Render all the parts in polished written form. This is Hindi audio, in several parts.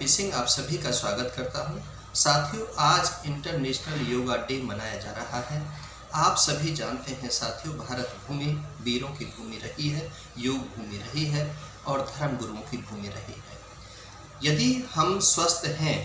टी सिंह आप सभी का स्वागत करता हूं। साथियों, आज इंटरनेशनल योगा डे मनाया जा रहा है। आप सभी जानते हैं साथियों, भारत भूमि वीरों की भूमि रही है, योग भूमि रही है और धर्म गुरुओं की भूमि रही है। यदि हम स्वस्थ हैं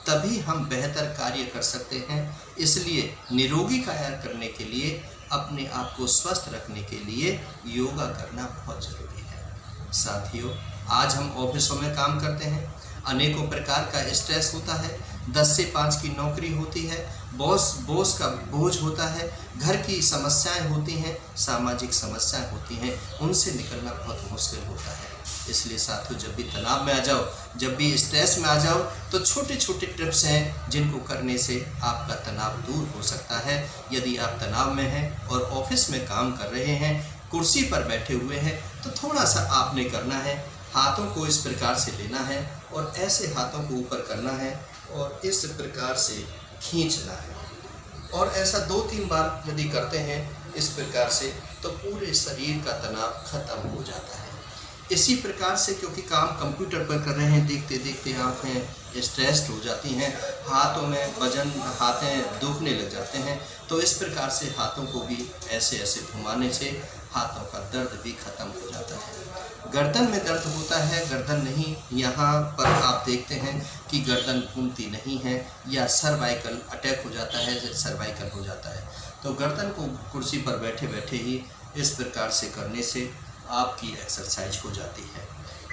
तभी हम बेहतर कार्य कर सकते हैं। इसलिए निरोगी काया करने के लिए, अपने आप को स्वस्थ रखने के लिए योगा करना बहुत ज़रूरी है। साथियों, आज हम ऑफिसों में काम करते हैं, अनेकों प्रकार का स्ट्रेस होता है, 10 से 5 की नौकरी होती है, बॉस का बोझ होता है, घर की समस्याएं होती हैं, सामाजिक समस्याएं होती हैं, उनसे निकलना बहुत मुश्किल होता है। इसलिए साथियों, जब भी तनाव में आ जाओ, जब भी स्ट्रेस में आ जाओ, तो छोटे छोटे टिप्स हैं जिनको करने से आपका तनाव दूर हो सकता है। यदि आप तनाव में हैं और ऑफिस में काम कर रहे हैं, कुर्सी पर बैठे हुए हैं, तो थोड़ा सा आपने करना है, हाथों को इस प्रकार से लेना है और ऐसे हाथों को ऊपर करना है और इस प्रकार से खींचना है। और ऐसा 2-3 बार यदि करते हैं इस प्रकार से, तो पूरे शरीर का तनाव खत्म हो जाता है। इसी प्रकार से, क्योंकि काम कंप्यूटर पर कर रहे हैं, देखते देखते आँखें स्ट्रेस्ड हो जाती हैं, हाथों में वजन, हाथें दुखने लग जाते हैं, तो इस प्रकार से हाथों को भी ऐसे ऐसे घुमाने से हाथों का दर्द भी खत्म हो जाता है। गर्दन में दर्द होता है, गर्दन नहीं, यहाँ पर आप देखते हैं कि गर्दन घूमती नहीं है या सर्वाइकल अटैक हो जाता है, सर्वाइकल हो जाता है, तो गर्दन को कुर्सी पर बैठे बैठे ही इस प्रकार से करने से आपकी एक्सरसाइज हो जाती है।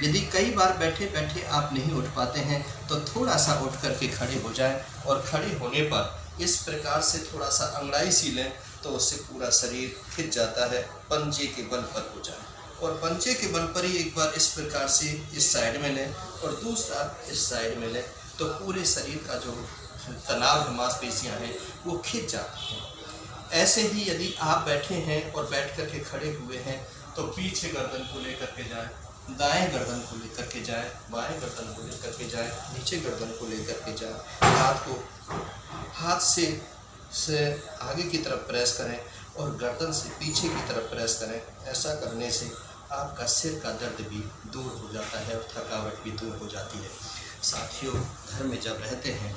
यदि कई बार बैठे बैठे आप नहीं उठ पाते हैं, तो थोड़ा सा उठ करके खड़े हो जाएं और खड़े होने पर इस प्रकार से थोड़ा सा अंगड़ाई सी लें, तो उससे पूरा शरीर खिंच जाता है। पंजे के बल पर हो जाए और पंजे के बल पर ही एक बार इस प्रकार से इस साइड में लें और दूसरा इस साइड में लें, तो पूरे शरीर का जो तनाव मांसपेशियाँ हैं वो खिंच जाती हैं। ऐसे ही यदि आप बैठे हैं और बैठ कर के खड़े हुए हैं, तो पीछे गर्दन को लेकर के जाएं, दाएं गर्दन को लेकर के जाएं, बाएं गर्दन को लेकर के जाएं, नीचे गर्दन को लेकर के जाएं, हाथ से आगे की तरफ प्रेस करें और गर्दन से पीछे की तरफ प्रेस करें। ऐसा करने से आपका सिर का दर्द भी दूर हो जाता है और थकावट भी दूर हो जाती है। साथियों, घर में जब रहते हैं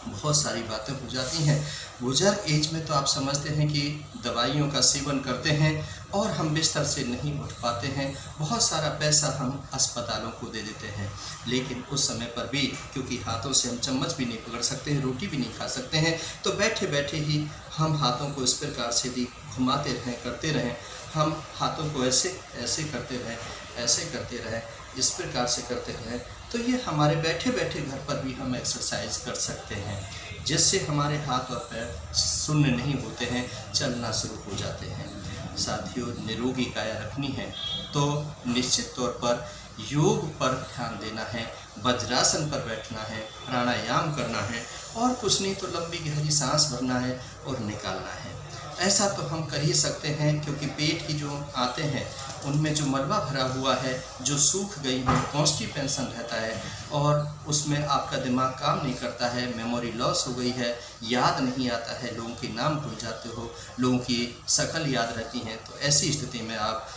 बहुत सारी बातें हो जाती हैं। बुजुर्ग एज में तो आप समझते हैं कि दवाइयों का सेवन करते हैं और हम बिस्तर से नहीं उठ पाते हैं, बहुत सारा पैसा हम अस्पतालों को दे देते हैं, लेकिन उस समय पर भी क्योंकि हाथों से हम चम्मच भी नहीं पकड़ सकते हैं, रोटी भी नहीं खा सकते हैं, तो बैठे बैठे ही हम हाथों को इस प्रकार से भी घुमाते रहें, करते रहें। हम हाथों को ऐसे ऐसे करते रहें, ऐसे करते रहें, इस प्रकार से करते रहें, तो ये हमारे बैठे बैठे घर पर भी हम एक्सरसाइज कर सकते हैं, जिससे हमारे हाथ और पैर शून्य नहीं होते हैं, चलना शुरू हो जाते हैं। साथियों, निरोगी काया रखनी है तो निश्चित तौर पर योग पर ध्यान देना है, वज्रासन पर बैठना है, प्राणायाम करना है और कुछ नहीं तो लंबी गहरी सांस भरना है और निकालना है। ऐसा तो हम कर ही सकते हैं, क्योंकि पेट की जो आते हैं उनमें जो मलबा भरा हुआ है, जो सूख गई है, कॉन्स्टिपेशन रहता है और उसमें आपका दिमाग काम नहीं करता है, मेमोरी लॉस हो गई है, याद नहीं आता है, लोगों के नाम भूल जाते हो, लोगों की शक्ल याद रहती हैं, तो ऐसी स्थिति में आप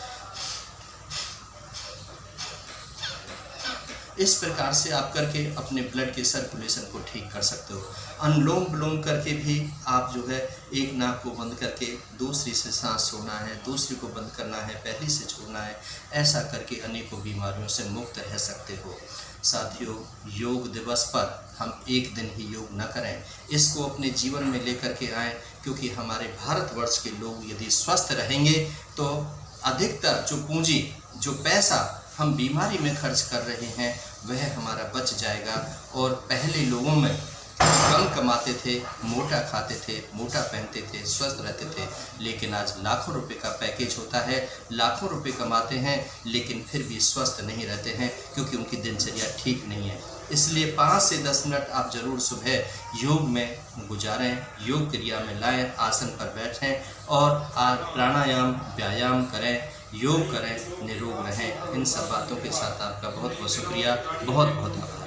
इस प्रकार से आप करके अपने ब्लड के सर्कुलेशन को ठीक कर सकते हो। अनुलोम विलोम करके भी आप जो है एक नाक को बंद करके दूसरी से सांस छोड़ना है, दूसरी को बंद करना है, पहली से छोड़ना है, ऐसा करके अनेकों बीमारियों से मुक्त रह सकते हो। साथियों, योग दिवस पर हम एक दिन ही योग न करें, इसको अपने जीवन में लेकर के आएँ, क्योंकि हमारे भारतवर्ष के लोग यदि स्वस्थ रहेंगे तो अधिकतर जो पूंजी, जो पैसा हम बीमारी में खर्च कर रहे हैं वह हमारा बच जाएगा। और पहले लोगों में कम कमाते थे, मोटा खाते थे, मोटा पहनते थे, स्वस्थ रहते थे, लेकिन आज लाखों रुपए का पैकेज होता है, लाखों रुपए कमाते हैं, लेकिन फिर भी स्वस्थ नहीं रहते हैं, क्योंकि उनकी दिनचर्या ठीक नहीं है। इसलिए 5 से 10 मिनट आप ज़रूर सुबह योग में गुजारें, योग क्रिया में लाएं, आसन पर बैठें और प्राणायाम, व्यायाम करें, योग करें, निरोग रहें। इन सब बातों के साथ आपका बहुत बहुत शुक्रिया, बहुत बहुत आभार।